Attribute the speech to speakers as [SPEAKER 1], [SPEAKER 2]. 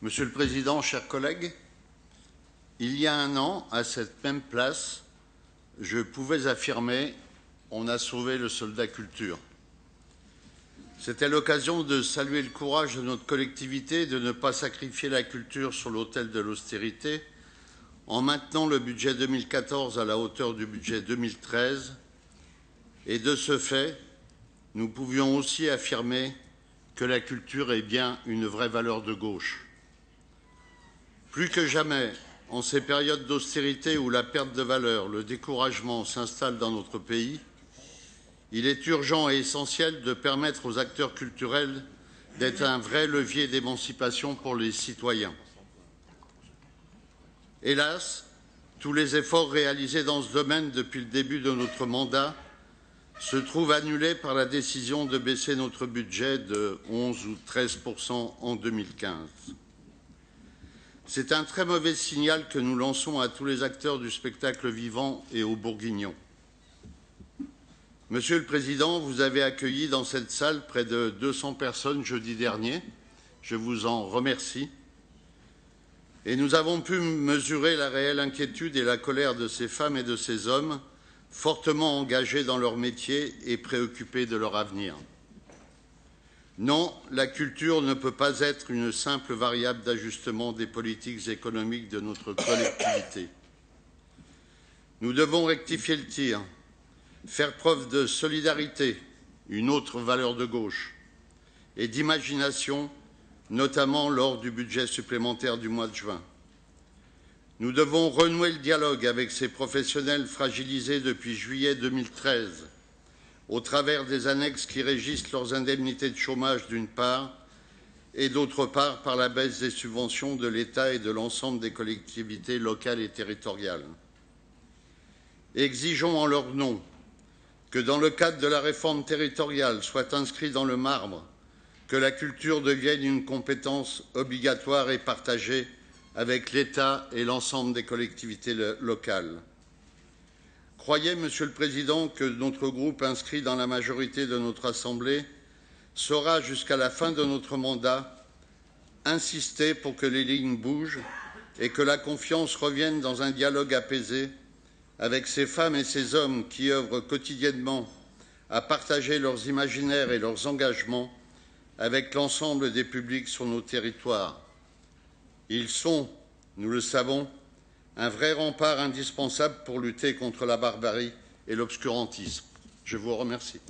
[SPEAKER 1] Monsieur le Président, chers collègues, il y a un an, à cette même place, je pouvais affirmer « on a sauvé le soldat culture ». C'était l'occasion de saluer le courage de notre collectivité de ne pas sacrifier la culture sur l'autel de l'austérité en maintenant le budget 2014 à la hauteur du budget 2013. Et de ce fait, nous pouvions aussi affirmer que la culture est bien une vraie valeur de gauche. Plus que jamais, en ces périodes d'austérité où la perte de valeur, le découragement s'installent dans notre pays, il est urgent et essentiel de permettre aux acteurs culturels d'être un vrai levier d'émancipation pour les citoyens. Hélas, tous les efforts réalisés dans ce domaine depuis le début de notre mandat se trouvent annulés par la décision de baisser notre budget de 11 ou 13% en 2015. C'est un très mauvais signal que nous lançons à tous les acteurs du spectacle vivant et aux Bourguignons. Monsieur le Président, vous avez accueilli dans cette salle près de 200 personnes jeudi dernier. Je vous en remercie. Et nous avons pu mesurer la réelle inquiétude et la colère de ces femmes et de ces hommes fortement engagés dans leur métier et préoccupés de leur avenir. Non, la culture ne peut pas être une simple variable d'ajustement des politiques économiques de notre collectivité. Nous devons rectifier le tir, faire preuve de solidarité, une autre valeur de gauche, et d'imagination, notamment lors du budget supplémentaire du mois de juin. Nous devons renouer le dialogue avec ces professionnels fragilisés depuis juillet 2013, au travers des annexes qui régissent leurs indemnités de chômage d'une part, et d'autre part par la baisse des subventions de l'État et de l'ensemble des collectivités locales et territoriales. Exigeons en leur nom que dans le cadre de la réforme territoriale soit inscrit dans le marbre que la culture devienne une compétence obligatoire et partagée avec l'État et l'ensemble des collectivités locales. Croyez, Monsieur le Président, que notre groupe inscrit dans la majorité de notre Assemblée saura, jusqu'à la fin de notre mandat, insister pour que les lignes bougent et que la confiance revienne dans un dialogue apaisé avec ces femmes et ces hommes qui œuvrent quotidiennement à partager leurs imaginaires et leurs engagements avec l'ensemble des publics sur nos territoires. Ils sont, nous le savons, un vrai rempart indispensable pour lutter contre la barbarie et l'obscurantisme. Je vous remercie.